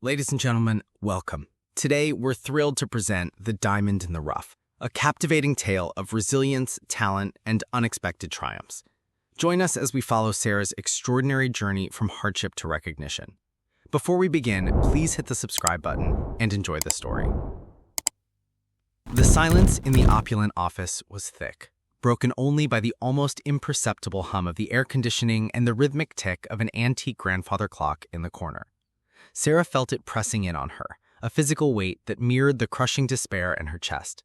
Ladies and gentlemen, welcome. Today, we're thrilled to present The Diamond in the Rough, a captivating tale of resilience, talent, and unexpected triumphs. Join us as we follow Sarah's extraordinary journey from hardship to recognition. Before we begin, please hit the subscribe button and enjoy the story. The silence in the opulent office was thick, broken only by the almost imperceptible hum of the air conditioning and the rhythmic tick of an antique grandfather clock in the corner. Sarah felt it pressing in on her, a physical weight that mirrored the crushing despair in her chest.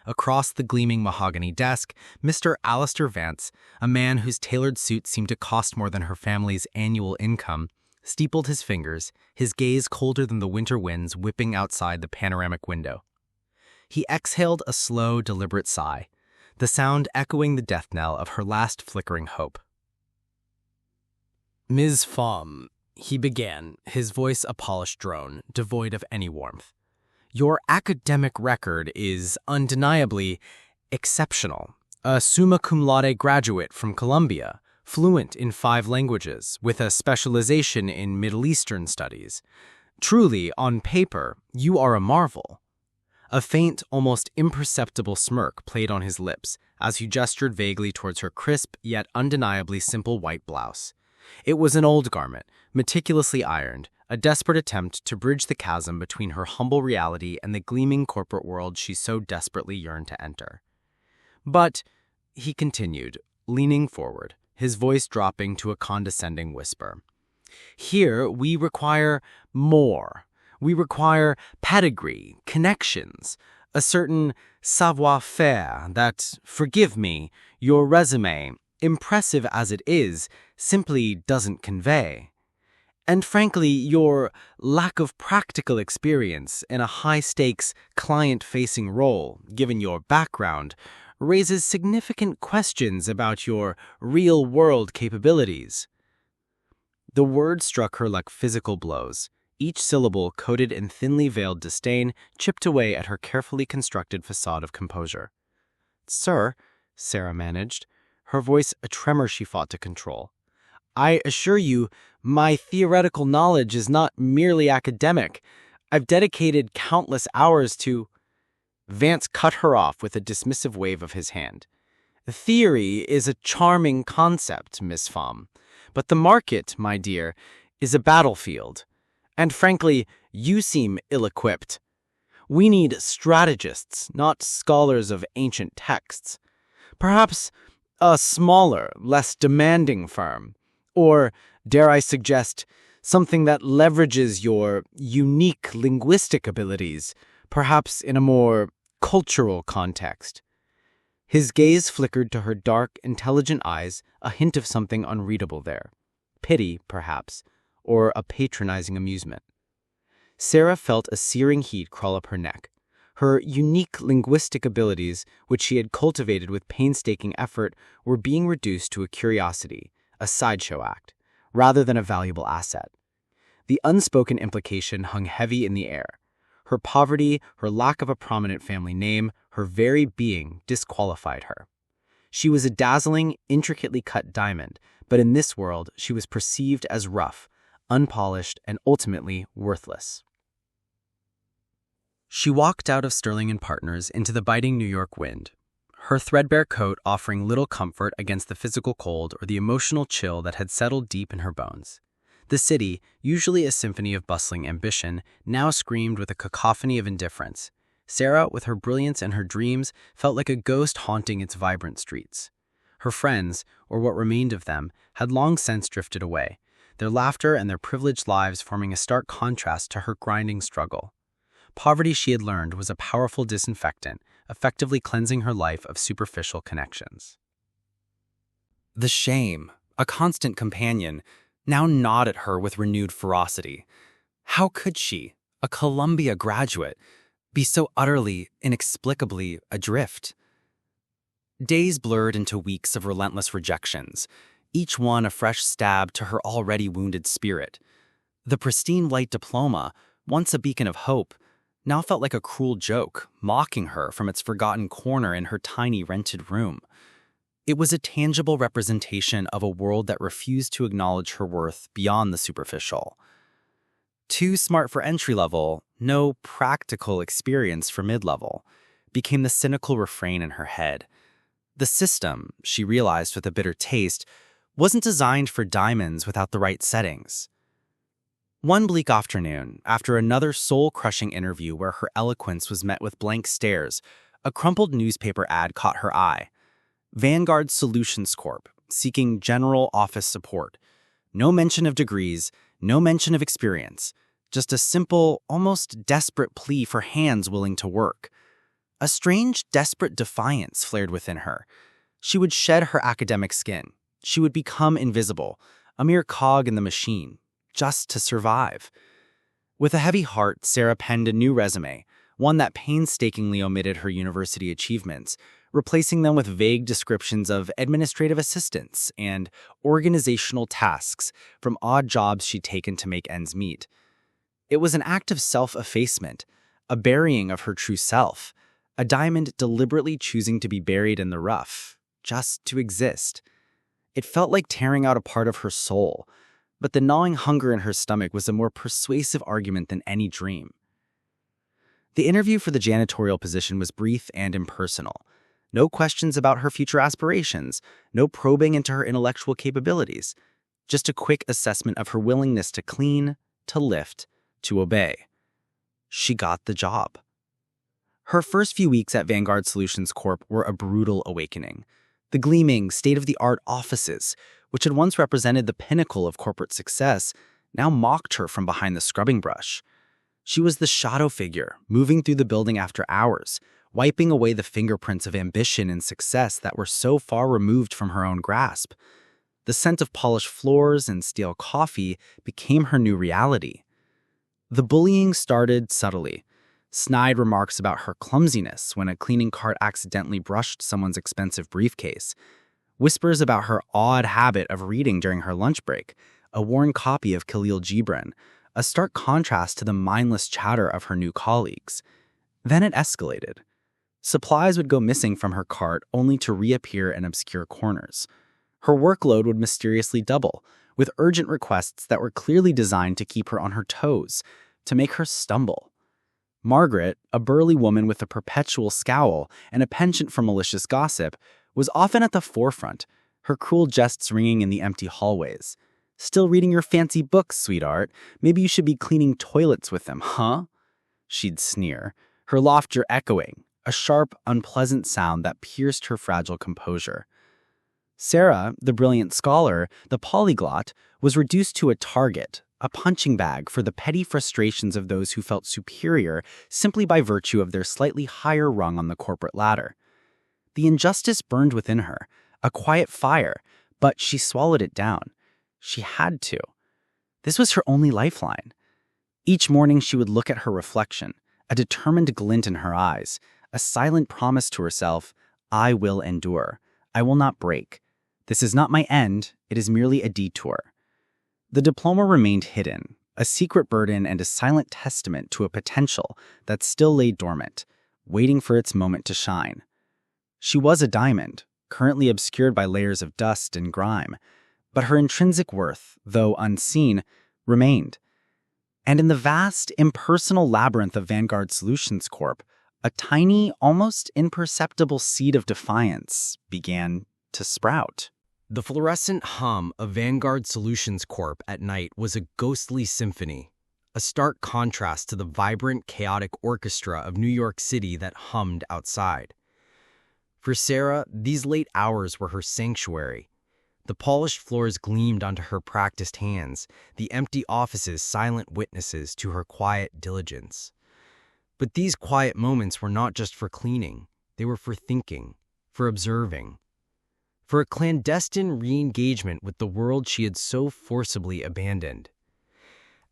Across the gleaming mahogany desk, Mr. Alistair Vance, a man whose tailored suit seemed to cost more than her family's annual income, steepled his fingers, his gaze colder than the winter winds whipping outside the panoramic window. He exhaled a slow, deliberate sigh, the sound echoing the death knell of her last flickering hope. "Ms. Pham," he began, his voice a polished drone, devoid of any warmth. "Your academic record is undeniably exceptional. A summa cum laude graduate from Columbia, fluent in 5 languages, with a specialization in Middle Eastern studies. Truly, on paper, you are a marvel." A faint, almost imperceptible smirk played on his lips as he gestured vaguely towards her crisp yet undeniably simple white blouse. It was an old garment, meticulously ironed, a desperate attempt to bridge the chasm between her humble reality and the gleaming corporate world she so desperately yearned to enter. "But," he continued, leaning forward, his voice dropping to a condescending whisper, "here we require more. We require pedigree, connections, a certain savoir-faire that, forgive me, your resume, impressive as it is, simply doesn't convey. And frankly, your lack of practical experience in a high-stakes, client-facing role, given your background, raises significant questions about your real-world capabilities." The words struck her like physical blows. Each syllable, coated in thinly veiled disdain, chipped away at her carefully constructed facade of composure. "Sir," Sarah managed, her voice a tremor she fought to control, "I assure you, my theoretical knowledge is not merely academic. I've dedicated countless hours to—" Vance cut her off with a dismissive wave of his hand. "Theory is a charming concept, Miss Pham, but the market, my dear, is a battlefield. And frankly, you seem ill-equipped. We need strategists, not scholars of ancient texts. Perhaps a smaller, less demanding firm. Or, dare I suggest, something that leverages your unique linguistic abilities, perhaps in a more cultural context." His gaze flickered to her dark, intelligent eyes, a hint of something unreadable there. Pity, perhaps, or a patronizing amusement. Sarah felt a searing heat crawl up her neck. Her unique linguistic abilities, which she had cultivated with painstaking effort, were being reduced to a curiosity, a sideshow act, rather than a valuable asset. The unspoken implication hung heavy in the air. Her poverty, her lack of a prominent family name, her very being disqualified her. She was a dazzling, intricately cut diamond, but in this world she was perceived as rough, unpolished, and ultimately worthless. She walked out of Sterling & Partners into the biting New York wind, her threadbare coat offering little comfort against the physical cold or the emotional chill that had settled deep in her bones. The city, usually a symphony of bustling ambition, now screamed with a cacophony of indifference. Sarah, with her brilliance and her dreams, felt like a ghost haunting its vibrant streets. Her friends, or what remained of them, had long since drifted away, their laughter and their privileged lives forming a stark contrast to her grinding struggle. Poverty, she had learned, was a powerful disinfectant, effectively cleansing her life of superficial connections. The shame, a constant companion, now gnawed at her with renewed ferocity. How could she, a Columbia graduate, be so utterly, inexplicably adrift? Days blurred into weeks of relentless rejections, each one a fresh stab to her already wounded spirit. The pristine white diploma, once a beacon of hope, now felt like a cruel joke, mocking her from its forgotten corner in her tiny rented room. It was a tangible representation of a world that refused to acknowledge her worth beyond the superficial. Too smart for entry-level, no practical experience for mid-level, became the cynical refrain in her head. The system, she realized with a bitter taste, wasn't designed for diamonds without the right settings. One bleak afternoon, after another soul-crushing interview where her eloquence was met with blank stares, a crumpled newspaper ad caught her eye. Vanguard Solutions Corp, seeking general office support. No mention of degrees, no mention of experience, just a simple, almost desperate plea for hands willing to work. A strange, desperate defiance flared within her. She would shed her academic skin. She would become invisible, a mere cog in the machine, just to survive. With a heavy heart, Sarah penned a new resume, one that painstakingly omitted her university achievements, replacing them with vague descriptions of administrative assistants and organizational tasks from odd jobs she'd taken to make ends meet. It was an act of self-effacement, a burying of her true self, a diamond deliberately choosing to be buried in the rough, just to exist. It felt like tearing out a part of her soul, but the gnawing hunger in her stomach was a more persuasive argument than any dream. The interview for the janitorial position was brief and impersonal. No questions about her future aspirations, no probing into her intellectual capabilities, just a quick assessment of her willingness to clean, to lift, to obey. She got the job. Her first few weeks at Vanguard Solutions Corp were a brutal awakening. The gleaming, state-of-the-art offices, which had once represented the pinnacle of corporate success, now mocked her from behind the scrubbing brush. She was the shadow figure, moving through the building after hours, wiping away the fingerprints of ambition and success that were so far removed from her own grasp. The scent of polished floors and stale coffee became her new reality. The bullying started subtly. Snide remarks about her clumsiness when a cleaning cart accidentally brushed someone's expensive briefcase. Whispers about her odd habit of reading during her lunch break, a worn copy of Khalil Gibran, a stark contrast to the mindless chatter of her new colleagues. Then it escalated. Supplies would go missing from her cart only to reappear in obscure corners. Her workload would mysteriously double, with urgent requests that were clearly designed to keep her on her toes, to make her stumble. Margaret, a burly woman with a perpetual scowl and a penchant for malicious gossip, was often at the forefront, her cruel jests ringing in the empty hallways. "Still reading your fancy books, sweetheart? Maybe you should be cleaning toilets with them, huh?" She'd sneer, her laughter echoing, a sharp, unpleasant sound that pierced her fragile composure. Sarah, the brilliant scholar, the polyglot, was reduced to a target, a punching bag for the petty frustrations of those who felt superior simply by virtue of their slightly higher rung on the corporate ladder. The injustice burned within her, a quiet fire, but she swallowed it down. She had to. This was her only lifeline. Each morning she would look at her reflection, a determined glint in her eyes, a silent promise to herself, "I will endure. I will not break. This is not my end, it is merely a detour." The diploma remained hidden, a secret burden and a silent testament to a potential that still lay dormant, waiting for its moment to shine. She was a diamond, currently obscured by layers of dust and grime, but her intrinsic worth, though unseen, remained. And in the vast, impersonal labyrinth of Vanguard Solutions Corp, a tiny, almost imperceptible seed of defiance began to sprout. The fluorescent hum of Vanguard Solutions Corp at night was a ghostly symphony, a stark contrast to the vibrant, chaotic orchestra of New York City that hummed outside. For Sarah, these late hours were her sanctuary. The polished floors gleamed onto her practiced hands, the empty offices silent witnesses to her quiet diligence. But these quiet moments were not just for cleaning, they were for thinking, for observing, for a clandestine re-engagement with the world she had so forcibly abandoned.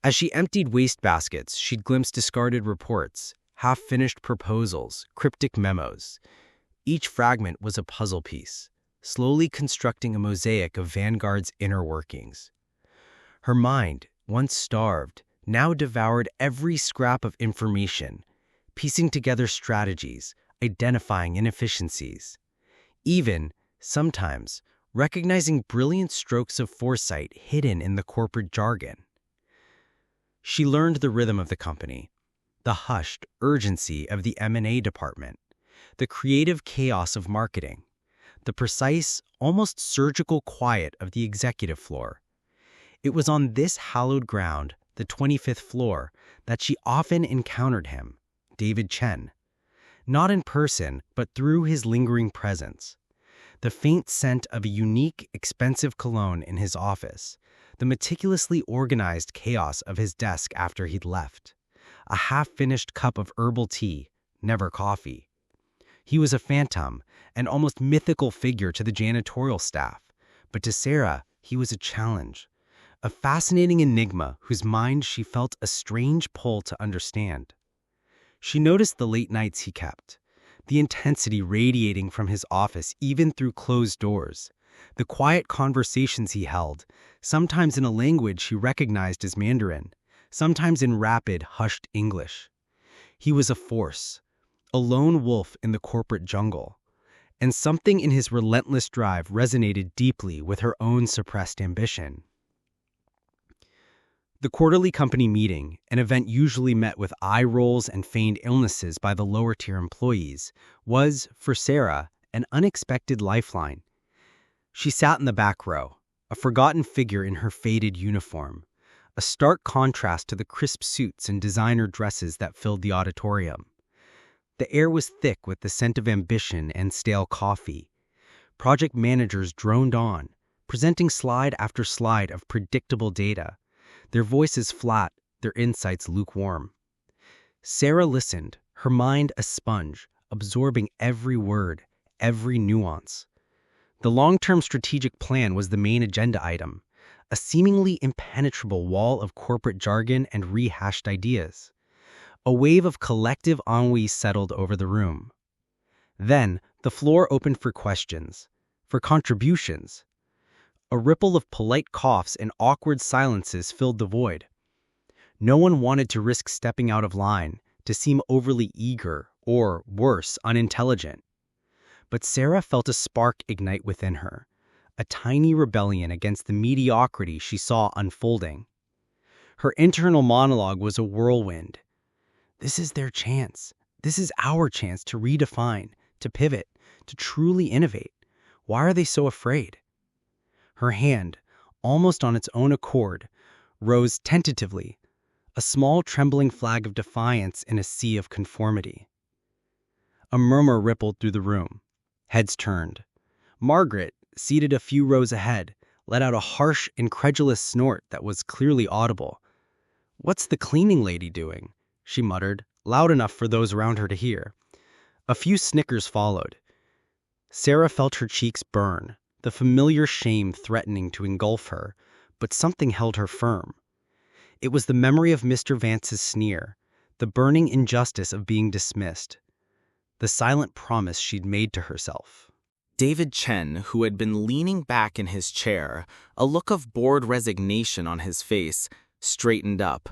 As she emptied wastebaskets, she'd glimpse discarded reports, half-finished proposals, cryptic memos. Each fragment was a puzzle piece, slowly constructing a mosaic of Vanguard's inner workings. Her mind, once starved, now devoured every scrap of information, piecing together strategies, identifying inefficiencies. Even, sometimes, recognizing brilliant strokes of foresight hidden in the corporate jargon. She learned the rhythm of the company, the hushed urgency of the M&A department, the creative chaos of marketing, the precise, almost surgical quiet of the executive floor. It was on this hallowed ground, the 25th floor, that she often encountered him, David Chen. Not in person, but through his lingering presence. The faint scent of a unique, expensive cologne in his office, the meticulously organized chaos of his desk after he'd left, a half-finished cup of herbal tea, never coffee. He was a phantom, an almost mythical figure to the janitorial staff, but to Sarah, he was a challenge, a fascinating enigma whose mind she felt a strange pull to understand. She noticed the late nights he kept, the intensity radiating from his office even through closed doors, the quiet conversations he held, sometimes in a language she recognized as Mandarin, sometimes in rapid, hushed English. He was a force, a lone wolf in the corporate jungle, and something in his relentless drive resonated deeply with her own suppressed ambition. The quarterly company meeting, an event usually met with eye rolls and feigned illnesses by the lower-tier employees, was, for Sarah, an unexpected lifeline. She sat in the back row, a forgotten figure in her faded uniform, a stark contrast to the crisp suits and designer dresses that filled the auditorium. The air was thick with the scent of ambition and stale coffee. Project managers droned on, presenting slide after slide of predictable data, their voices flat, their insights lukewarm. Sarah listened, her mind a sponge, absorbing every word, every nuance. The long-term strategic plan was the main agenda item, a seemingly impenetrable wall of corporate jargon and rehashed ideas. A wave of collective ennui settled over the room. Then, the floor opened for questions, for contributions. A ripple of polite coughs and awkward silences filled the void. No one wanted to risk stepping out of line, to seem overly eager or, worse, unintelligent. But Sarah felt a spark ignite within her, a tiny rebellion against the mediocrity she saw unfolding. Her internal monologue was a whirlwind. This is their chance. This is our chance to redefine, to pivot, to truly innovate. Why are they so afraid? Her hand, almost on its own accord, rose tentatively, a small trembling flag of defiance in a sea of conformity. A murmur rippled through the room. Heads turned. Margaret, seated a few rows ahead, let out a harsh, incredulous snort that was clearly audible. "What's the cleaning lady doing?" she muttered, loud enough for those around her to hear. A few snickers followed. Sarah felt her cheeks burn, the familiar shame threatening to engulf her, but something held her firm. It was the memory of Mr. Vance's sneer, the burning injustice of being dismissed, the silent promise she'd made to herself. David Chen, who had been leaning back in his chair, a look of bored resignation on his face, straightened up.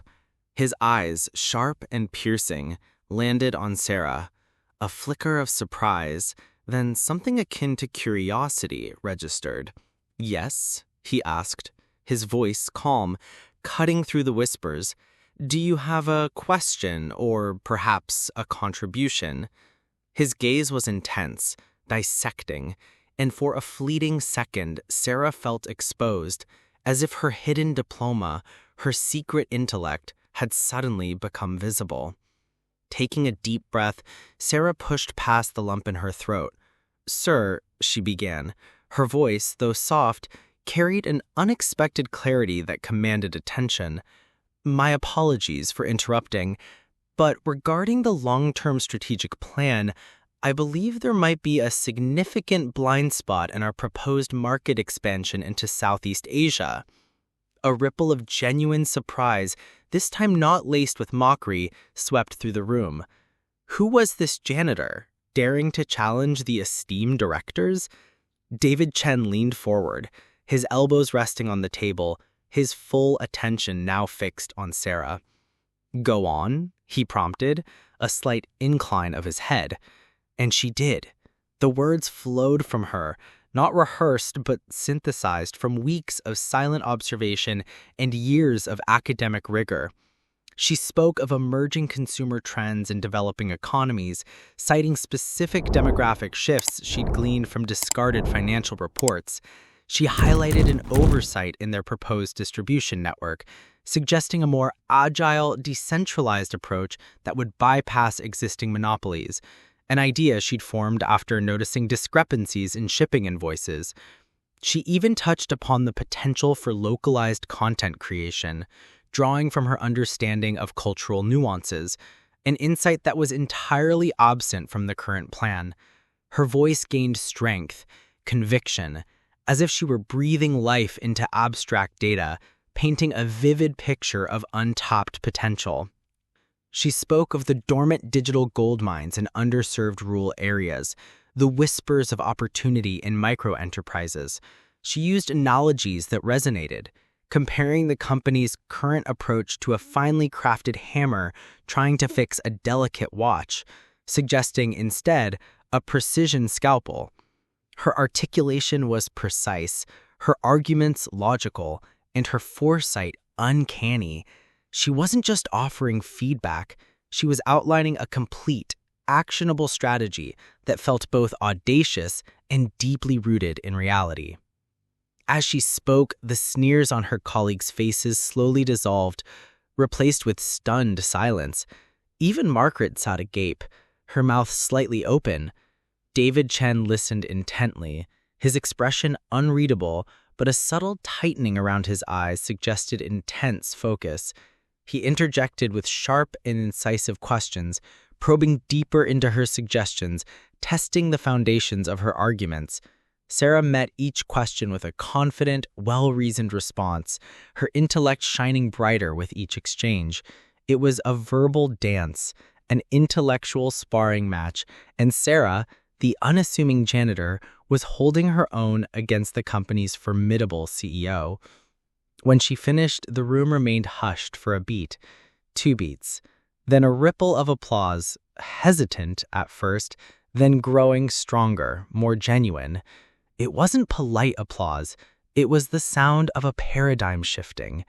His eyes, sharp and piercing, landed on Sarah. A flicker of surprise, then something akin to curiosity registered. "Yes?" he asked, his voice calm, cutting through the whispers. "Do you have a question or perhaps a contribution?" His gaze was intense, dissecting, and for a fleeting second Sarah felt exposed, as if her hidden diploma, her secret intellect, had suddenly become visible. Taking a deep breath, Sarah pushed past the lump in her throat. "Sir," she began. Her voice, though soft, carried an unexpected clarity that commanded attention. "My apologies for interrupting, but regarding the long-term strategic plan, I believe there might be a significant blind spot in our proposed market expansion into Southeast Asia." A ripple of genuine surprise, this time not laced with mockery, swept through the room. Who was this janitor, daring to challenge the esteemed directors? David Chen leaned forward, his elbows resting on the table, his full attention now fixed on Sarah. "Go on," he prompted, a slight incline of his head. And she did. The words flowed from her, not rehearsed but synthesized from weeks of silent observation and years of academic rigor. She spoke of emerging consumer trends in developing economies, citing specific demographic shifts she'd gleaned from discarded financial reports. She highlighted an oversight in their proposed distribution network, suggesting a more agile, decentralized approach that would bypass existing monopolies, an idea she'd formed after noticing discrepancies in shipping invoices. She even touched upon the potential for localized content creation, drawing from her understanding of cultural nuances, an insight that was entirely absent from the current plan. Her voice gained strength, conviction, as if she were breathing life into abstract data, painting a vivid picture of untapped potential. She spoke of the dormant digital gold mines in underserved rural areas, the whispers of opportunity in micro-enterprises. She used analogies that resonated, comparing the company's current approach to a finely crafted hammer trying to fix a delicate watch, suggesting instead a precision scalpel. Her articulation was precise, her arguments logical, and her foresight uncanny. She wasn't just offering feedback, she was outlining a complete, actionable strategy that felt both audacious and deeply rooted in reality. As she spoke, the sneers on her colleagues' faces slowly dissolved, replaced with stunned silence. Even Margaret sat agape, her mouth slightly open. David Chen listened intently, his expression unreadable, but a subtle tightening around his eyes suggested intense focus. He interjected with sharp and incisive questions, probing deeper into her suggestions, testing the foundations of her arguments. Sarah met each question with a confident, well-reasoned response, her intellect shining brighter with each exchange. It was a verbal dance, an intellectual sparring match, and Sarah, the unassuming janitor, was holding her own against the company's formidable CEO. When she finished, the room remained hushed for a beat, 2 beats, then a ripple of applause, hesitant at first, then growing stronger, more genuine. It wasn't polite applause, it was the sound of a paradigm shifting,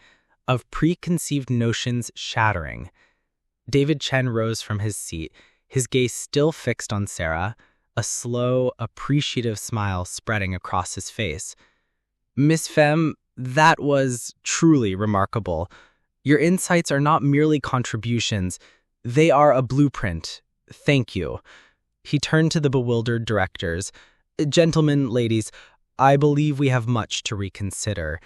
of preconceived notions shattering. David Chen rose from his seat, his gaze still fixed on Sarah, a slow, appreciative smile spreading across his face. "Miss Femme, that was truly remarkable. Your insights are not merely contributions, they are a blueprint. Thank you." He turned to the bewildered directors. "Gentlemen, ladies, I believe we have much to reconsider.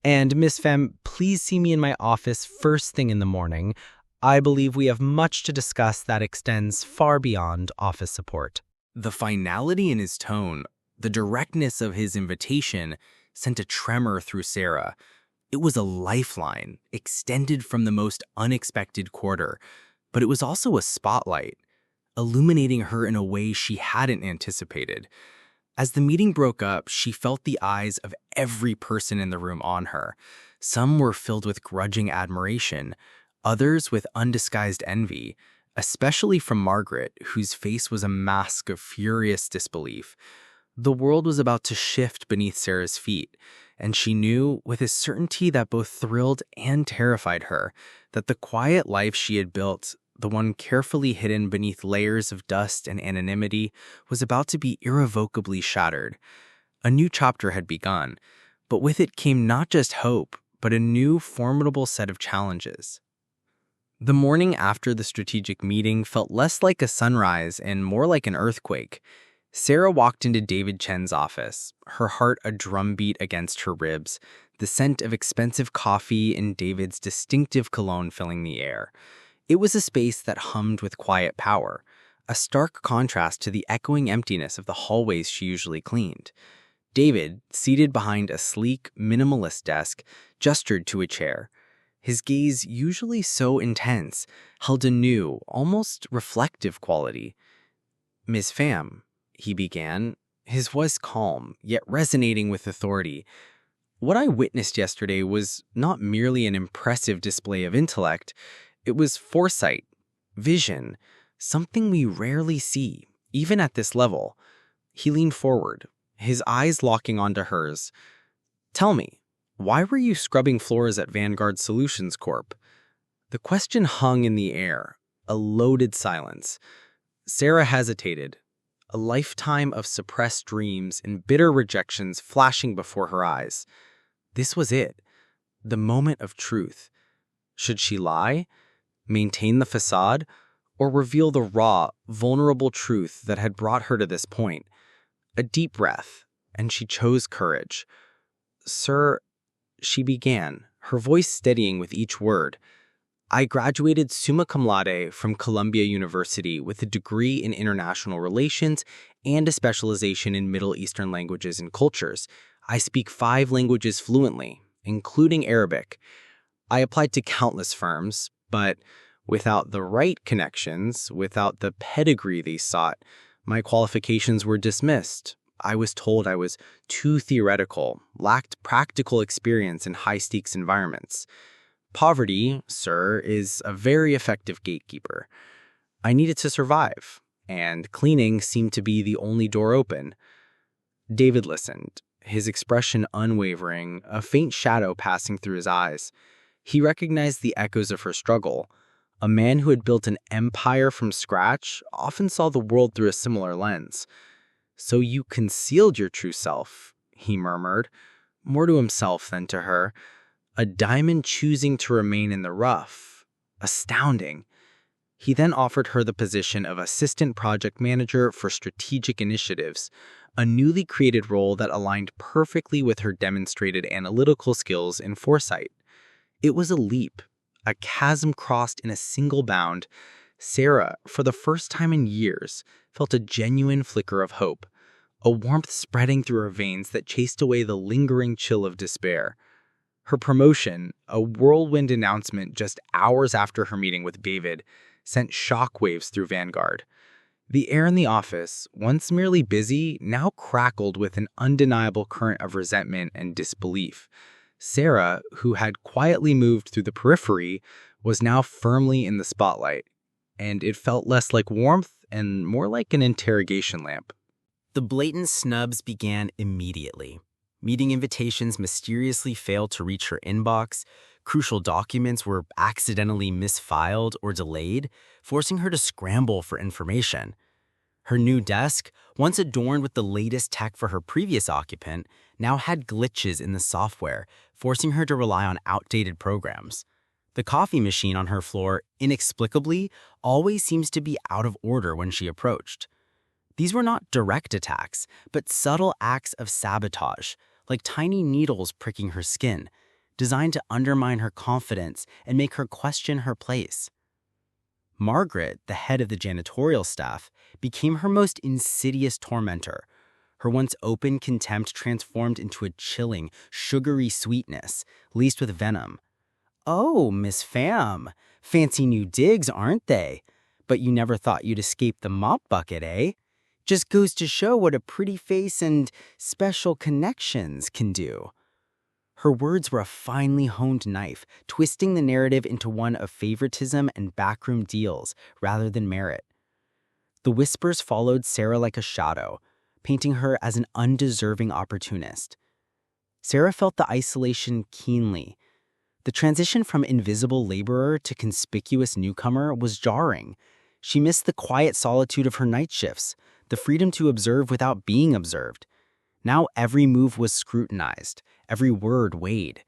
And Miss Femme, please see me in my office first thing in the morning. I believe we have much to discuss that extends far beyond office support." The finality in his tone, the directness of his invitation, sent a tremor through Sarah. It was a lifeline, extended from the most unexpected quarter, but it was also a spotlight, illuminating her in a way she hadn't anticipated. As the meeting broke up, she felt the eyes of every person in the room on her. Some were filled with grudging admiration, others with undisguised envy, especially from Margaret, whose face was a mask of furious disbelief. The world was about to shift beneath Sarah's feet, and she knew, with a certainty that both thrilled and terrified her, that the quiet life she had built, the one carefully hidden beneath layers of dust and anonymity, was about to be irrevocably shattered. A new chapter had begun, but with it came not just hope, but a new, formidable set of challenges. The morning after the strategic meeting felt less like a sunrise and more like an earthquake. Sarah walked into David Chen's office, her heart a drumbeat against her ribs, the scent of expensive coffee and David's distinctive cologne filling the air. It was a space that hummed with quiet power, a stark contrast to the echoing emptiness of the hallways she usually cleaned. David, seated behind a sleek, minimalist desk, gestured to a chair. His gaze, usually so intense, held a new, almost reflective quality. "Miss Pham," he began, his voice calm, yet resonating with authority. "What I witnessed yesterday was not merely an impressive display of intellect. It was foresight, vision, something we rarely see, even at this level." He leaned forward, his eyes locking onto hers. "Tell me, why were you scrubbing floors at Vanguard Solutions Corp?" The question hung in the air, a loaded silence. Sarah hesitated, a lifetime of suppressed dreams and bitter rejections flashing before her eyes. This was it, the moment of truth. Should she lie, maintain the facade, or reveal the raw, vulnerable truth that had brought her to this point? A deep breath, and she chose courage. "Sir," she began, her voice steadying with each word, "I graduated summa cum laude from Columbia University with a degree in international relations and a specialization in Middle Eastern languages and cultures. I speak 5 languages fluently, including Arabic. I applied to countless firms, but without the right connections, without the pedigree they sought, my qualifications were dismissed. I was told I was too theoretical, lacked practical experience in high-stakes environments. Poverty, sir, is a very effective gatekeeper. I needed to survive, and cleaning seemed to be the only door open." David listened, his expression unwavering, a faint shadow passing through his eyes. He recognized the echoes of her struggle. A man who had built an empire from scratch often saw the world through a similar lens. "So you concealed your true self," he murmured, more to himself than to her. A diamond choosing to remain in the rough. Astounding. He then offered her the position of assistant project manager for strategic initiatives, a newly created role that aligned perfectly with her demonstrated analytical skills and foresight. It was a leap, a chasm crossed in a single bound. Sarah, for the first time in years, felt a genuine flicker of hope, a warmth spreading through her veins that chased away the lingering chill of despair. Her promotion, a whirlwind announcement just hours after her meeting with David, sent shockwaves through Vanguard. The air in the office, once merely busy, now crackled with an undeniable current of resentment and disbelief. Sarah, who had quietly moved through the periphery, was now firmly in the spotlight, and it felt less like warmth and more like an interrogation lamp. The blatant snubs began immediately. Meeting invitations mysteriously failed to reach her inbox. Crucial documents were accidentally misfiled or delayed, forcing her to scramble for information. Her new desk, once adorned with the latest tech for her previous occupant, now had glitches in the software, forcing her to rely on outdated programs. The coffee machine on her floor, inexplicably, always seems to be out of order when she approached. These were not direct attacks, but subtle acts of sabotage, like tiny needles pricking her skin, designed to undermine her confidence and make her question her place. Margaret, the head of the janitorial staff, became her most insidious tormentor. Her once open contempt transformed into a chilling, sugary sweetness, laced with venom. "Oh, Miss Pham, fancy new digs, aren't they? But you never thought you'd escape the mop bucket, eh? Just goes to show what a pretty face and special connections can do." Her words were a finely honed knife, twisting the narrative into one of favoritism and backroom deals rather than merit. The whispers followed Sarah like a shadow, painting her as an undeserving opportunist. Sarah felt the isolation keenly. The transition from invisible laborer to conspicuous newcomer was jarring. She missed the quiet solitude of her night shifts, the freedom to observe without being observed. Now every move was scrutinized, every word weighed.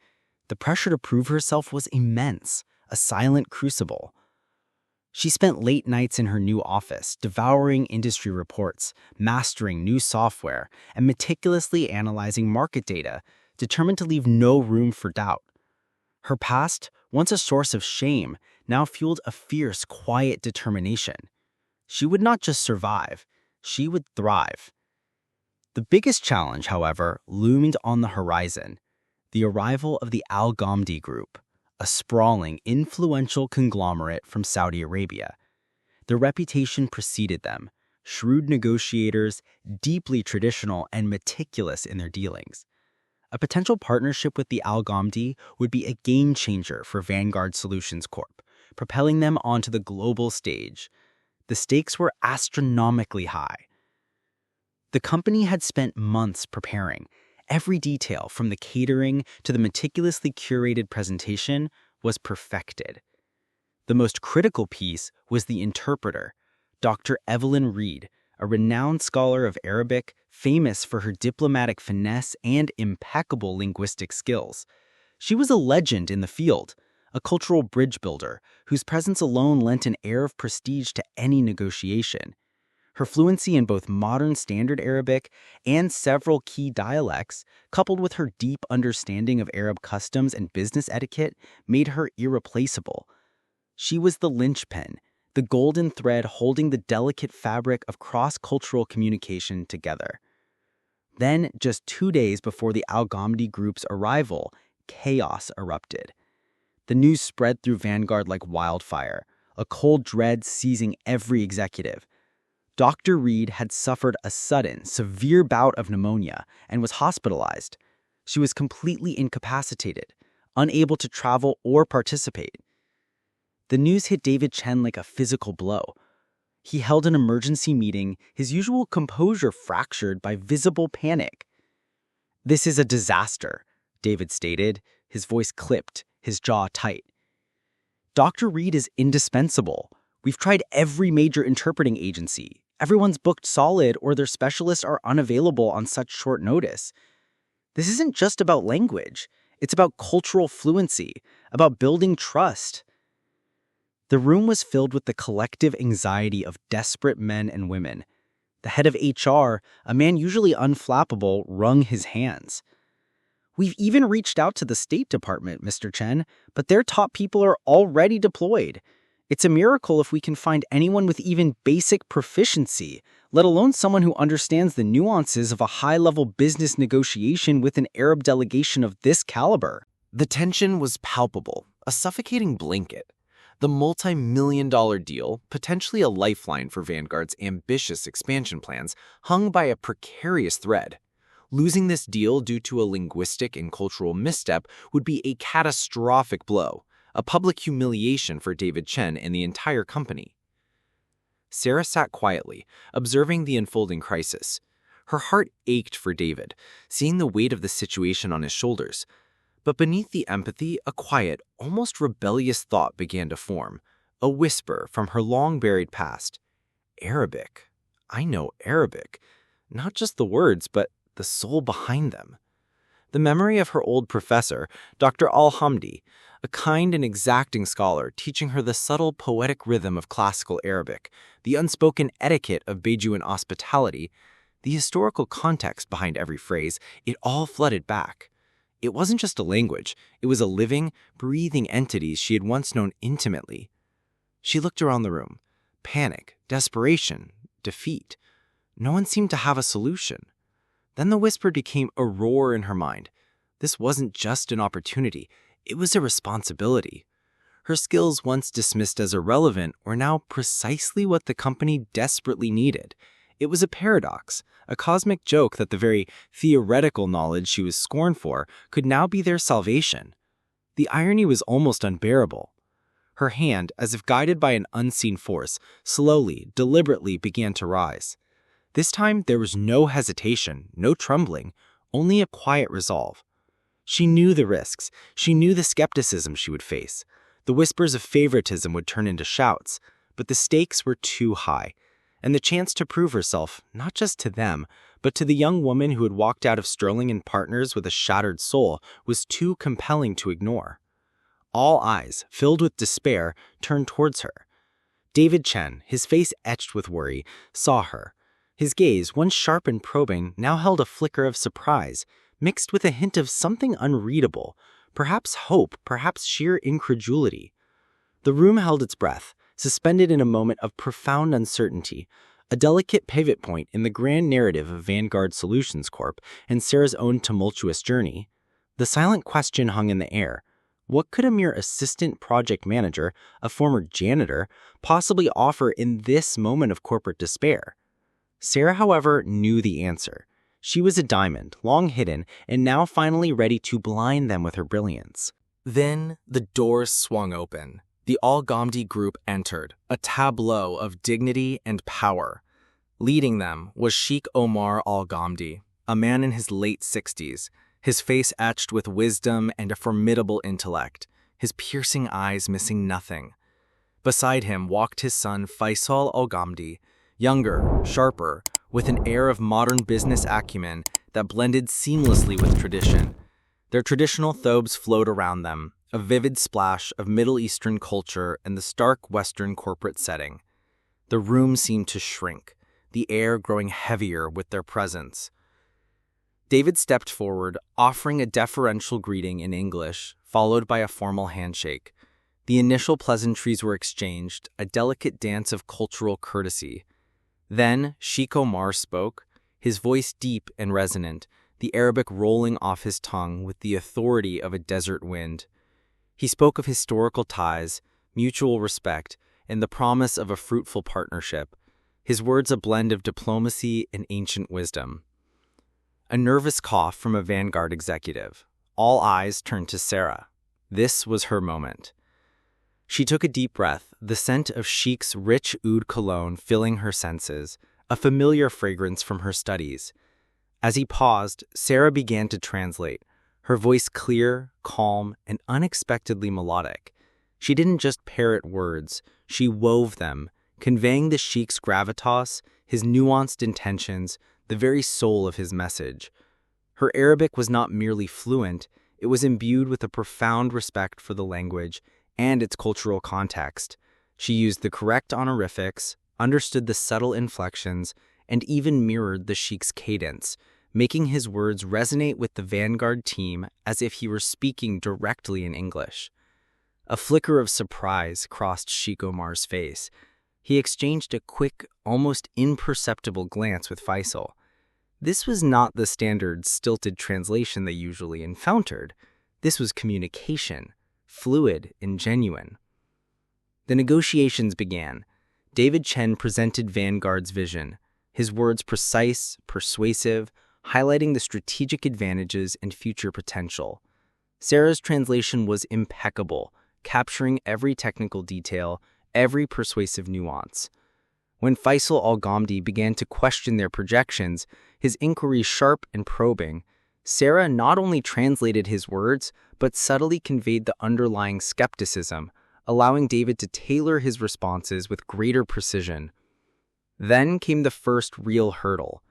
The pressure to prove herself was immense, a silent crucible. She spent late nights in her new office, devouring industry reports, mastering new software, and meticulously analyzing market data, determined to leave no room for doubt. Her past, once a source of shame, now fueled a fierce, quiet determination. She would not just survive, she would thrive. The biggest challenge, however, loomed on the horizon: the arrival of the Al Ghamdi Group, a sprawling, influential conglomerate from Saudi Arabia. Their reputation preceded them: shrewd negotiators, deeply traditional and meticulous in their dealings. A potential partnership with the Al Ghamdi would be a game changer for Vanguard Solutions Corp, propelling them onto the global stage. The stakes were astronomically high. The company had spent months preparing. Every detail, from the catering to the meticulously curated presentation, was perfected. The most critical piece was the interpreter, Dr. Evelyn Reed, a renowned scholar of Arabic, famous for her diplomatic finesse and impeccable linguistic skills. She was a legend in the field, a cultural bridge builder whose presence alone lent an air of prestige to any negotiation. Her fluency in both modern Standard Arabic and several key dialects, coupled with her deep understanding of Arab customs and business etiquette, made her irreplaceable. She was the linchpin, the golden thread holding the delicate fabric of cross-cultural communication together. Then, just 2 days before the Al-Ghamdi group's arrival, chaos erupted. The news spread through Vanguard like wildfire, a cold dread seizing every executive. Dr. Reed had suffered a sudden, severe bout of pneumonia and was hospitalized. She was completely incapacitated, unable to travel or participate. The news hit David Chen like a physical blow. He held an emergency meeting, his usual composure fractured by visible panic. "This is a disaster," David stated, his voice clipped, his jaw tight. "Dr. Reed is indispensable. We've tried every major interpreting agency. Everyone's booked solid or their specialists are unavailable on such short notice. This isn't just about language. It's about cultural fluency, about building trust." The room was filled with the collective anxiety of desperate men and women. The head of HR, a man usually unflappable, wrung his hands. "We've even reached out to the State Department, Mr. Chen, but their top people are already deployed. It's a miracle if we can find anyone with even basic proficiency, let alone someone who understands the nuances of a high-level business negotiation with an Arab delegation of this caliber." The tension was palpable, a suffocating blanket. The multi-million-dollar deal, potentially a lifeline for Vanguard's ambitious expansion plans, hung by a precarious thread. Losing this deal due to a linguistic and cultural misstep would be a catastrophic blow, a public humiliation for David Chen and the entire company. Sarah sat quietly, observing the unfolding crisis. Her heart ached for David, seeing the weight of the situation on his shoulders. But beneath the empathy, a quiet, almost rebellious thought began to form, a whisper from her long-buried past. Arabic. I know Arabic. Not just the words, but the soul behind them. The memory of her old professor, Dr. Al-Hamdi, a kind and exacting scholar teaching her the subtle poetic rhythm of classical Arabic, the unspoken etiquette of Bedouin hospitality, the historical context behind every phrase, it all flooded back. It wasn't just a language, it was a living, breathing entity she had once known intimately. She looked around the room. Panic, desperation, defeat. No one seemed to have a solution. Then the whisper became a roar in her mind. This wasn't just an opportunity, it was a responsibility. Her skills, once dismissed as irrelevant, were now precisely what the company desperately needed. It was a paradox, a cosmic joke that the very theoretical knowledge she was scorned for could now be their salvation. The irony was almost unbearable. Her hand, as if guided by an unseen force, slowly, deliberately began to rise. This time there was no hesitation, no trembling, only a quiet resolve. She knew the risks, she knew the skepticism she would face. The whispers of favoritism would turn into shouts, but the stakes were too high. And the chance to prove herself, not just to them, but to the young woman who had walked out of Sterling and Partners with a shattered soul, was too compelling to ignore. All eyes, filled with despair, turned towards her. David Chen, his face etched with worry, saw her. His gaze, once sharp and probing, now held a flicker of surprise, mixed with a hint of something unreadable, perhaps hope, perhaps sheer incredulity. The room held its breath, suspended in a moment of profound uncertainty, a delicate pivot point in the grand narrative of Vanguard Solutions Corp and Sarah's own tumultuous journey. The silent question hung in the air. What could a mere assistant project manager, a former janitor, possibly offer in this moment of corporate despair? Sarah, however, knew the answer. She was a diamond, long hidden, and now finally ready to blind them with her brilliance. Then the doors swung open. The Al-Ghamdi group entered, a tableau of dignity and power. Leading them was Sheikh Omar Al-Ghamdi, a man in his late 60s, his face etched with wisdom and a formidable intellect, his piercing eyes missing nothing. Beside him walked his son Faisal Al-Ghamdi, younger, sharper, with an air of modern business acumen that blended seamlessly with tradition. Their traditional thobes flowed around them, a vivid splash of Middle Eastern culture and the stark Western corporate setting. The room seemed to shrink, the air growing heavier with their presence. David stepped forward, offering a deferential greeting in English, followed by a formal handshake. The initial pleasantries were exchanged, a delicate dance of cultural courtesy. Then Sheikh Omar spoke, his voice deep and resonant, the Arabic rolling off his tongue with the authority of a desert wind. He spoke of historical ties, mutual respect, and the promise of a fruitful partnership, his words a blend of diplomacy and ancient wisdom. A nervous cough from a Vanguard executive. All eyes turned to Sarah. This was her moment. She took a deep breath, the scent of Sheikh's rich oud cologne filling her senses, a familiar fragrance from her studies. As he paused, Sarah began to translate, her voice clear, calm, and unexpectedly melodic. She didn't just parrot words, she wove them, conveying the Sheikh's gravitas, his nuanced intentions, the very soul of his message. Her Arabic was not merely fluent, it was imbued with a profound respect for the language and its cultural context. She used the correct honorifics, understood the subtle inflections, and even mirrored the Sheikh's cadence, making his words resonate with the Vanguard team as if he were speaking directly in English. A flicker of surprise crossed Sheikh Omar's face. He exchanged a quick, almost imperceptible glance with Faisal. This was not the standard stilted translation they usually encountered. This was communication, fluid and genuine. The negotiations began. David Chen presented Vanguard's vision, his words precise, persuasive, highlighting the strategic advantages and future potential. Sarah's translation was impeccable, capturing every technical detail, every persuasive nuance. When Faisal Al-Ghamdi began to question their projections, his inquiry sharp and probing, Sarah not only translated his words, but subtly conveyed the underlying skepticism, allowing David to tailor his responses with greater precision. Then came the first real hurdle.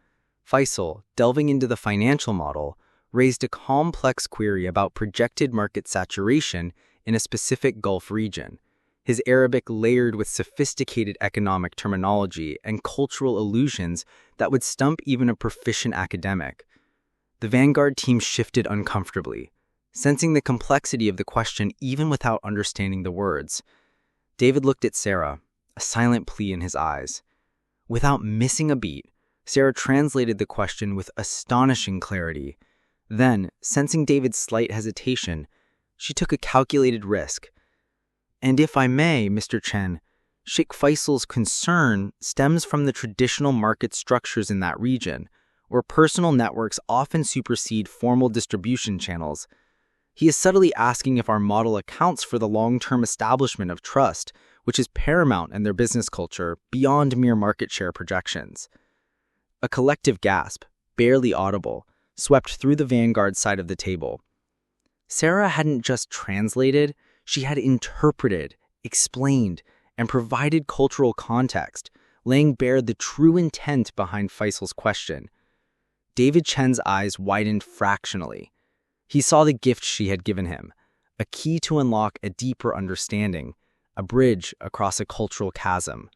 Faisal, delving into the financial model, raised a complex query about projected market saturation in a specific Gulf region, his Arabic layered with sophisticated economic terminology and cultural allusions that would stump even a proficient academic. The Vanguard team shifted uncomfortably, sensing the complexity of the question even without understanding the words. David looked at Sarah, a silent plea in his eyes. Without missing a beat, Sarah translated the question with astonishing clarity. Then, sensing David's slight hesitation, she took a calculated risk. And if I may, Mr. Chen, Sheikh Faisal's concern stems from the traditional market structures in that region, where personal networks often supersede formal distribution channels. He is subtly asking if our model accounts for the long-term establishment of trust, which is paramount in their business culture beyond mere market share projections. A collective gasp, barely audible, swept through the Vanguard side of the table. Sarah hadn't just translated, she had interpreted, explained, and provided cultural context, laying bare the true intent behind Faisal's question. David Chen's eyes widened fractionally. He saw the gift she had given him, a key to unlock a deeper understanding, a bridge across a cultural chasm.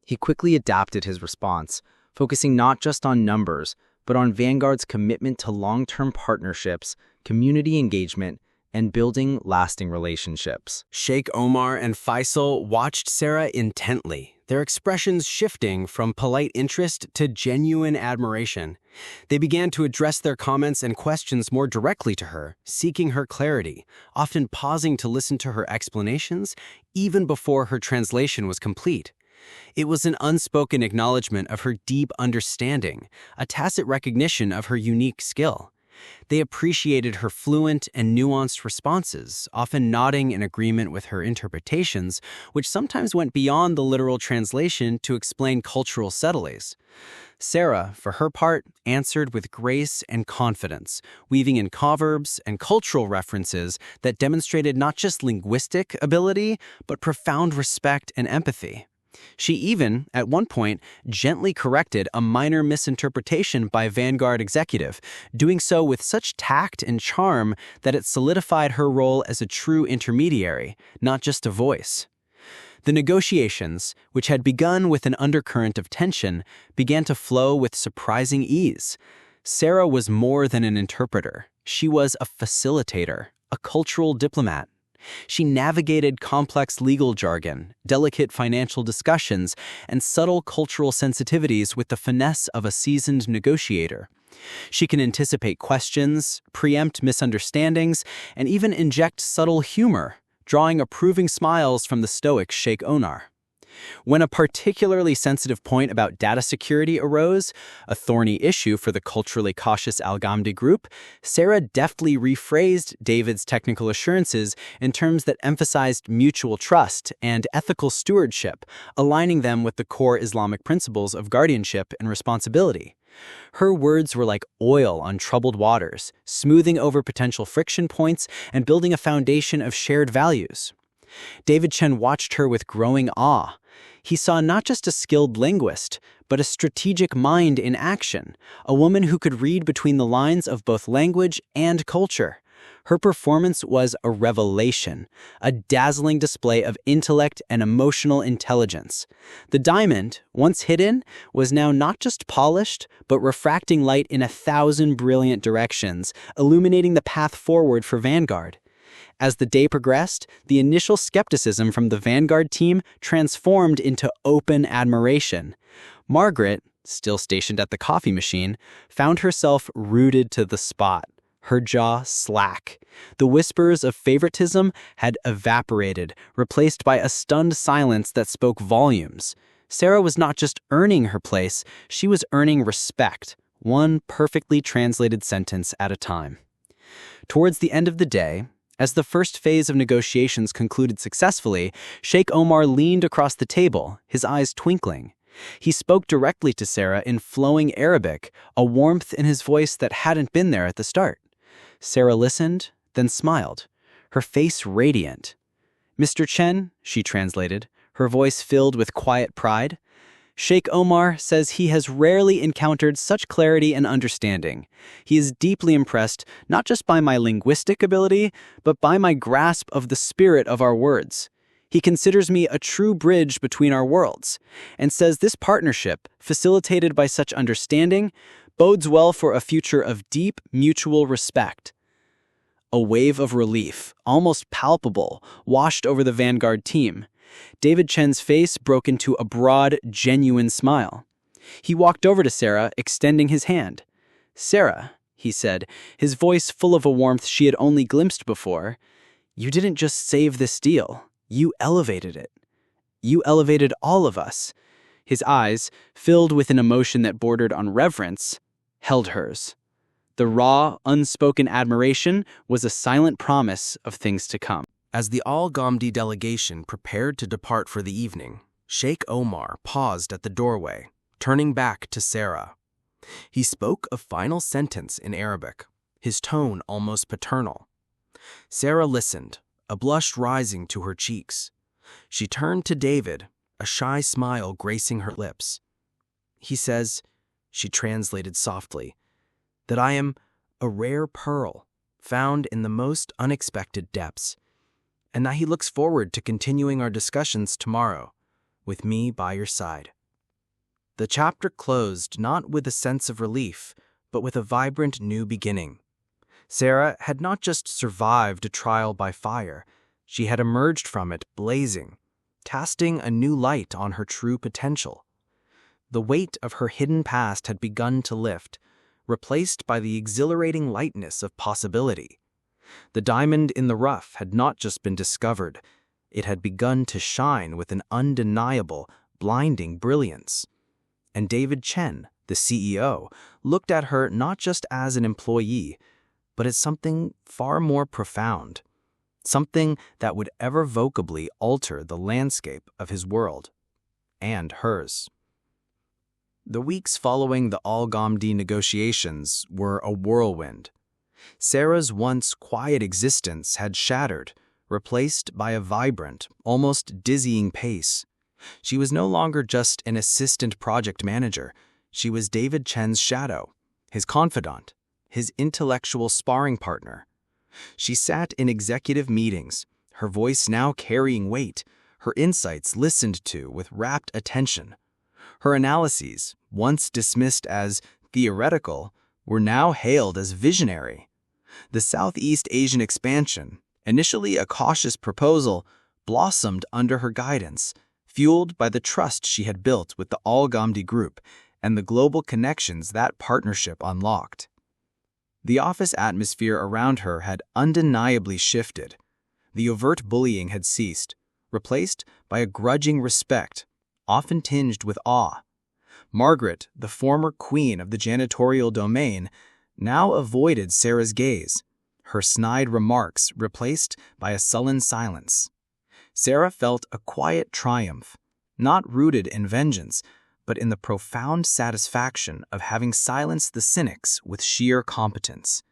He quickly adapted his response, focusing not just on numbers, but on Vanguard's commitment to long-term partnerships, community engagement, and building lasting relationships. Sheikh Omar and Faisal watched Sarah intently, their expressions shifting from polite interest to genuine admiration. They began to address their comments and questions more directly to her, seeking her clarity, often pausing to listen to her explanations even before her translation was complete. It was an unspoken acknowledgement of her deep understanding, a tacit recognition of her unique skill. They appreciated her fluent and nuanced responses, often nodding in agreement with her interpretations, which sometimes went beyond the literal translation to explain cultural subtleties. Sarah, for her part, answered with grace and confidence, weaving in proverbs and cultural references that demonstrated not just linguistic ability, but profound respect and empathy. She even, at one point, gently corrected a minor misinterpretation by Vanguard executive, doing so with such tact and charm that it solidified her role as a true intermediary, not just a voice. The negotiations, which had begun with an undercurrent of tension, began to flow with surprising ease. Sarah was more than an interpreter. She was a facilitator, a cultural diplomat. She navigated complex legal jargon, delicate financial discussions, and subtle cultural sensitivities with the finesse of a seasoned negotiator. She can anticipate questions, preempt misunderstandings, and even inject subtle humor, drawing approving smiles from the stoic Sheikh Onar. When a particularly sensitive point about data security arose, a thorny issue for the culturally cautious Al-Ghamdi group, Sarah deftly rephrased David's technical assurances in terms that emphasized mutual trust and ethical stewardship, aligning them with the core Islamic principles of guardianship and responsibility. Her words were like oil on troubled waters, smoothing over potential friction points and building a foundation of shared values. David Chen watched her with growing awe. He saw not just a skilled linguist, but a strategic mind in action, a woman who could read between the lines of both language and culture. Her performance was a revelation, a dazzling display of intellect and emotional intelligence. The diamond, once hidden, was now not just polished, but refracting light in 1,000 brilliant directions, illuminating the path forward for Vanguard. As the day progressed, the initial skepticism from the Vanguard team transformed into open admiration. Margaret, still stationed at the coffee machine, found herself rooted to the spot, her jaw slack. The whispers of favoritism had evaporated, replaced by a stunned silence that spoke volumes. Sarah was not just earning her place, she was earning respect, one perfectly translated sentence at a time. Towards the end of the day, as the first phase of negotiations concluded successfully, Sheikh Omar leaned across the table, his eyes twinkling. He spoke directly to Sarah in flowing Arabic, a warmth in his voice that hadn't been there at the start. Sarah listened, then smiled, her face radiant. "Mr. Chen," she translated, her voice filled with quiet pride, "Sheikh Omar says he has rarely encountered such clarity and understanding. He is deeply impressed not just by my linguistic ability, but by my grasp of the spirit of our words. He considers me a true bridge between our worlds, and says this partnership, facilitated by such understanding, bodes well for a future of deep mutual respect." A wave of relief, almost palpable, washed over the Vanguard team. David Chen's face broke into a broad, genuine smile. He walked over to Sarah, extending his hand. "Sarah," he said, his voice full of a warmth she had only glimpsed before, "you didn't just save this deal, you elevated it. You elevated all of us." His eyes, filled with an emotion that bordered on reverence, held hers. The raw, unspoken admiration was a silent promise of things to come. As the Al-Ghamdi delegation prepared to depart for the evening, Sheikh Omar paused at the doorway, turning back to Sarah. He spoke a final sentence in Arabic, his tone almost paternal. Sarah listened, a blush rising to her cheeks. She turned to David, a shy smile gracing her lips. "He says," she translated softly, "that I am a rare pearl found in the most unexpected depths, and that he looks forward to continuing our discussions tomorrow, with me by your side." The chapter closed not with a sense of relief, but with a vibrant new beginning. Sarah had not just survived a trial by fire, she had emerged from it blazing, casting a new light on her true potential. The weight of her hidden past had begun to lift, replaced by the exhilarating lightness of possibility. The diamond in the rough had not just been discovered, it had begun to shine with an undeniable, blinding brilliance. And David Chen, the CEO, looked at her not just as an employee, but as something far more profound, something that would irrevocably alter the landscape of his world and hers. The weeks following the Algamdi negotiations were a whirlwind. Sarah's once quiet existence had shattered, replaced by a vibrant, almost dizzying pace. She was no longer just an assistant project manager. She was David Chen's shadow, his confidant, his intellectual sparring partner. She sat in executive meetings, her voice now carrying weight, her insights listened to with rapt attention. Her analyses, once dismissed as theoretical, were now hailed as visionary. The Southeast Asian expansion, initially a cautious proposal, blossomed under her guidance, fueled by the trust she had built with the Algamdi Group and the global connections that partnership unlocked. The office atmosphere around her had undeniably shifted. The overt bullying had ceased, replaced by a grudging respect, often tinged with awe. Margaret, the former queen of the janitorial domain, now avoided Sarah's gaze, her snide remarks replaced by a sullen silence. Sarah felt a quiet triumph, not rooted in vengeance, but in the profound satisfaction of having silenced the cynics with sheer competence.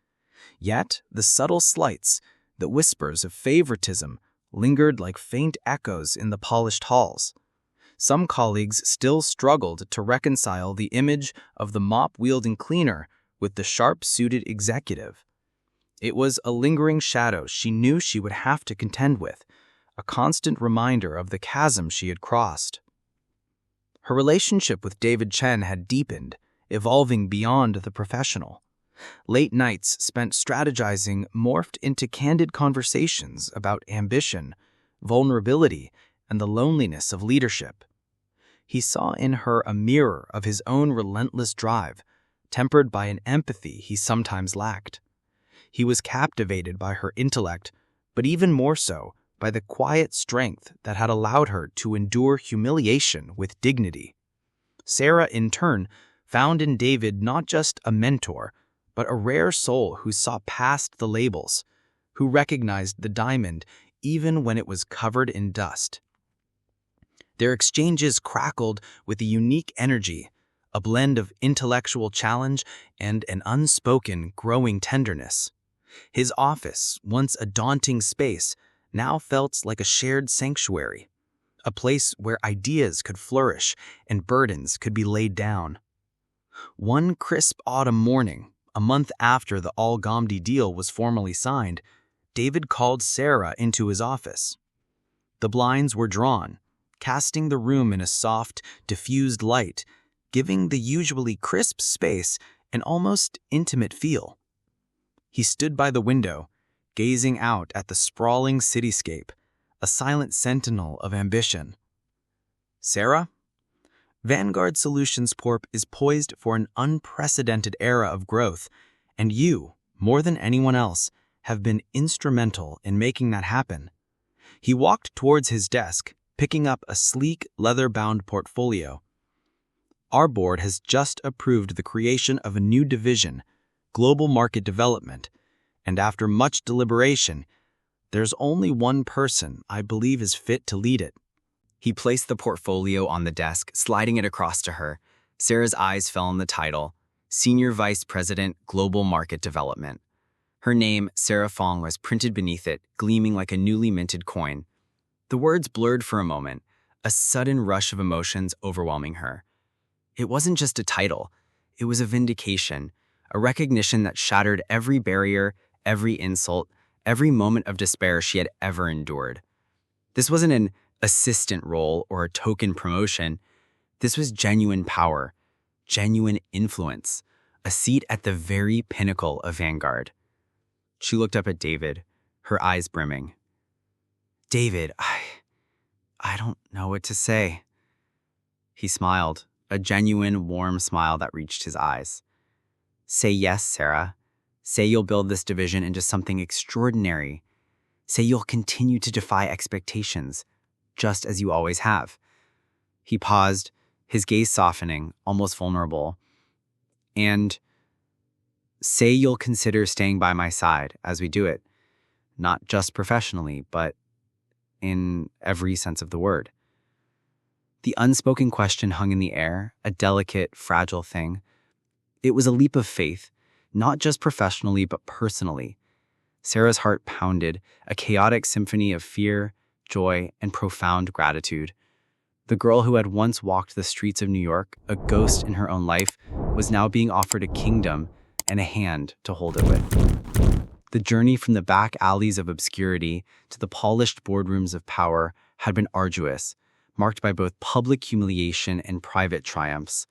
Yet the subtle slights, the whispers of favoritism, lingered like faint echoes in the polished halls. Some colleagues still struggled to reconcile the image of the mop-wielding cleaner with the sharp-suited executive. It was a lingering shadow she knew she would have to contend with, a constant reminder of the chasm she had crossed. Her relationship with David Chen had deepened, evolving beyond the professional. Late nights spent strategizing morphed into candid conversations about ambition, vulnerability, and the loneliness of leadership. He saw in her a mirror of his own relentless drive, tempered by an empathy he sometimes lacked. He was captivated by her intellect, but even more so by the quiet strength that had allowed her to endure humiliation with dignity. Sarah, in turn, found in David not just a mentor, but a rare soul who saw past the labels, who recognized the diamond even when it was covered in dust. Their exchanges crackled with a unique energy, a blend of intellectual challenge and an unspoken, growing tenderness. His office, once a daunting space, now felt like a shared sanctuary, a place where ideas could flourish and burdens could be laid down. One crisp autumn morning, a month after the Algamdi deal was formally signed, David called Sarah into his office. The blinds were drawn, casting the room in a soft, diffused light, giving the usually crisp space an almost intimate feel. He stood by the window, gazing out at the sprawling cityscape, a silent sentinel of ambition. Sarah, Vanguard Solutions Corp is poised for an unprecedented era of growth, and you, more than anyone else, have been instrumental in making that happen. He walked towards his desk, picking up a sleek, leather-bound portfolio. Our board has just approved the creation of a new division, Global Market Development, and after much deliberation, there's only one person I believe is fit to lead it. He placed the portfolio on the desk, sliding it across to her. Sarah's eyes fell on the title, Senior Vice President, Global Market Development. Her name, Sarah Fong, was printed beneath it, gleaming like a newly minted coin. The words blurred for a moment, a sudden rush of emotions overwhelming her. It wasn't just a title. It was a vindication, a recognition that shattered every barrier, every insult, every moment of despair she had ever endured. This wasn't an assistant role or a token promotion. This was genuine power, genuine influence, a seat at the very pinnacle of Vanguard. She looked up at David, her eyes brimming. David, I don't know what to say. He smiled, a genuine, warm smile that reached his eyes. Say yes, Sarah. Say you'll build this division into something extraordinary. Say you'll continue to defy expectations, just as you always have. He paused, his gaze softening, almost vulnerable. And Say you'll consider staying by my side as we do it, not just professionally, but in every sense of the word. The unspoken question hung in the air, a delicate, fragile thing. It was a leap of faith, not just professionally, but personally. Sarah's heart pounded, a chaotic symphony of fear, joy, and profound gratitude. The girl who had once walked the streets of New York, a ghost in her own life, was now being offered a kingdom and a hand to hold it with. The journey from the back alleys of obscurity to the polished boardrooms of power had been arduous, marked by both public humiliation and private triumphs.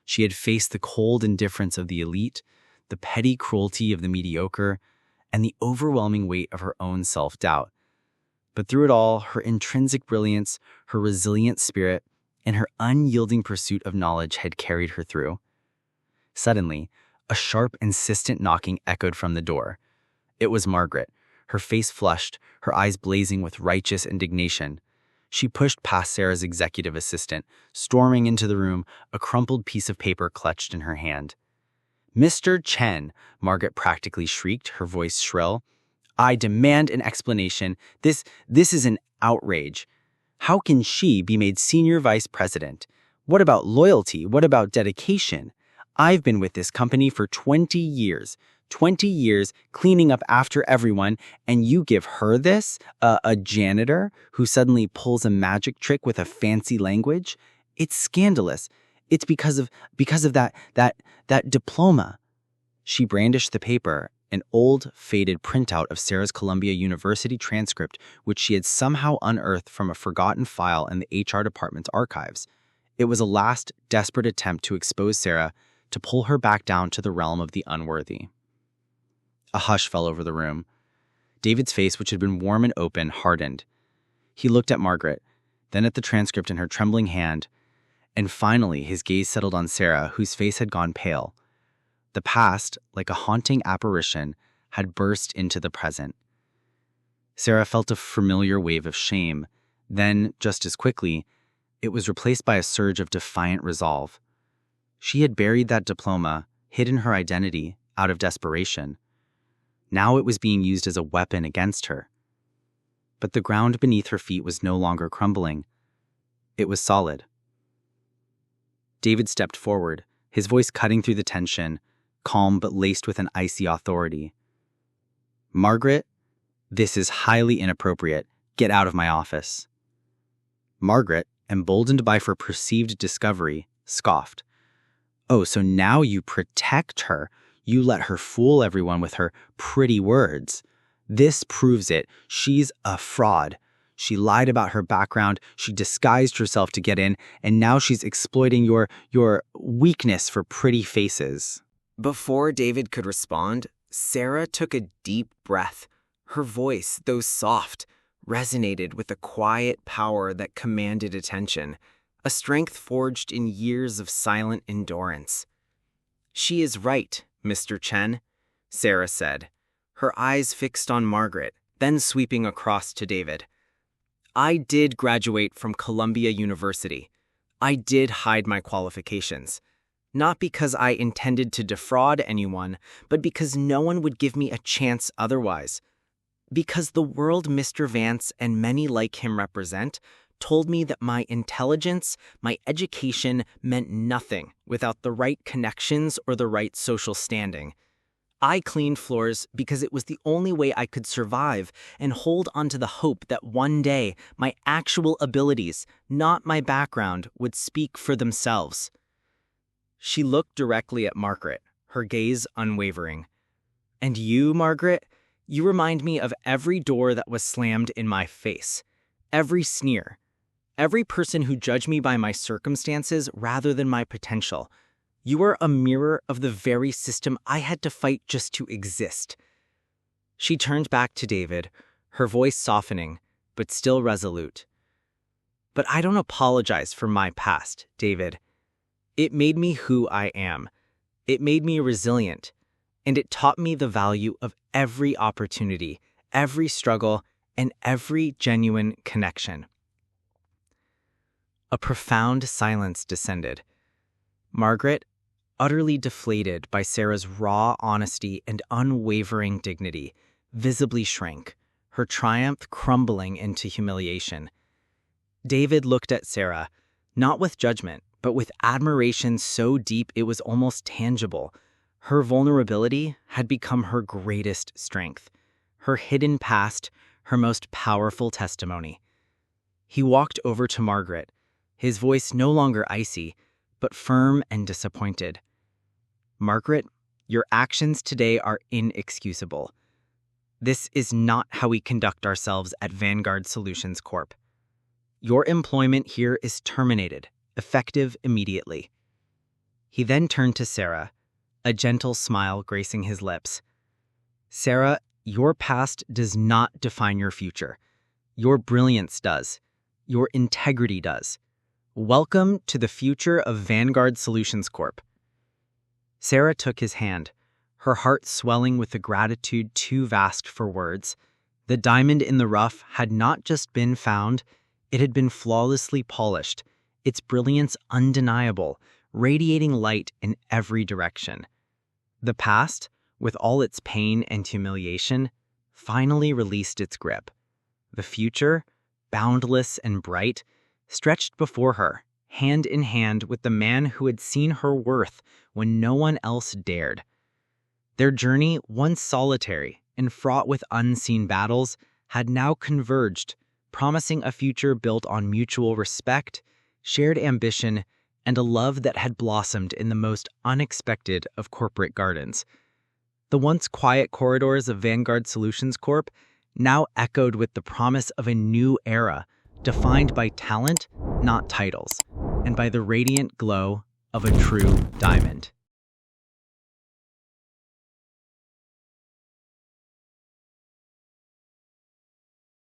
She had faced the cold indifference of the elite, the petty cruelty of the mediocre, and the overwhelming weight of her own self-doubt. But through it all, her intrinsic brilliance, her resilient spirit, and her unyielding pursuit of knowledge had carried her through. Suddenly, a sharp, insistent knocking echoed from the door. It was Margaret, her face flushed, her eyes blazing with righteous indignation. She pushed past Sarah's executive assistant, storming into the room, a crumpled piece of paper clutched in her hand. "Mr. Chen," Margaret practically shrieked, her voice shrill. "I demand an explanation. This is an outrage. How can she be made senior vice president? What about loyalty? What about dedication? I've been with this company for 20 years. 20 years cleaning up after everyone, and you give her this, a janitor who suddenly pulls a magic trick with a fancy language? It's scandalous. It's because of that diploma." She brandished the paper, an old, faded printout of Sarah's Columbia University transcript, which she had somehow unearthed from a forgotten file in the HR department's archives. It was a last, desperate attempt to expose Sarah, to pull her back down to the realm of the unworthy. A hush fell over the room. David's face, which had been warm and open, hardened. He looked at Margaret, then at the transcript in her trembling hand, and finally his gaze settled on Sarah, whose face had gone pale. The past, like a haunting apparition, had burst into the present. Sarah felt a familiar wave of shame. Then, just as quickly, it was replaced by a surge of defiant resolve. She had buried that diploma, hidden her identity, out of desperation. Now it was being used as a weapon against her. But the ground beneath her feet was no longer crumbling. It was solid. David stepped forward, his voice cutting through the tension, calm but laced with an icy authority. "Margaret, this is highly inappropriate. Get out of my office." Margaret, emboldened by her perceived discovery, scoffed. "Oh, so now you protect her. You let her fool everyone with her pretty words. This proves it. She's a fraud. She lied about her background, she disguised herself to get in, and now she's exploiting your weakness for pretty faces." Before David could respond, Sarah took a deep breath. Her voice, though soft, resonated with a quiet power that commanded attention, a strength forged in years of silent endurance. "She is right, Mr. Chen," Sarah said, her eyes fixed on Margaret, then sweeping across to David. "I did graduate from Columbia University. I did hide my qualifications. Not because I intended to defraud anyone, but because no one would give me a chance otherwise. Because the world Mr. Vance and many like him represent told me that my intelligence, my education meant nothing without the right connections or the right social standing. I cleaned floors because it was the only way I could survive and hold onto the hope that one day my actual abilities, not my background, would speak for themselves." She looked directly at Margaret, her gaze unwavering. "And you, Margaret, you remind me of every door that was slammed in my face, every sneer, every person who judged me by my circumstances rather than my potential. You are a mirror of the very system I had to fight just to exist." She turned back to David, her voice softening, but still resolute. "But I don't apologize for my past, David. It made me who I am. It made me resilient, and it taught me the value of every opportunity, every struggle, and every genuine connection." A profound silence descended. Margaret, utterly deflated by Sarah's raw honesty and unwavering dignity, visibly shrank, her triumph crumbling into humiliation. David looked at Sarah, not with judgment, but with admiration so deep it was almost tangible. Her vulnerability had become her greatest strength, her hidden past, her most powerful testimony. He walked over to Margaret, his voice no longer icy, but firm and disappointed. "Margaret, your actions today are inexcusable. This is not how we conduct ourselves at Vanguard Solutions Corp. Your employment here is terminated, effective immediately." He then turned to Sarah, a gentle smile gracing his lips. "Sarah, your past does not define your future. Your brilliance does. Your integrity does. Welcome to the future of Vanguard Solutions Corp." Sarah took his hand, her heart swelling with a gratitude too vast for words. The diamond in the rough had not just been found, it had been flawlessly polished, its brilliance undeniable, radiating light in every direction. The past, with all its pain and humiliation, finally released its grip. The future, boundless and bright, stretched before her, hand in hand with the man who had seen her worth when no one else dared. Their journey, once solitary and fraught with unseen battles, had now converged, promising a future built on mutual respect, shared ambition, and a love that had blossomed in the most unexpected of corporate gardens. The once quiet corridors of Vanguard Solutions Corp now echoed with the promise of a new era, defined by talent, not titles, and by the radiant glow of a true diamond.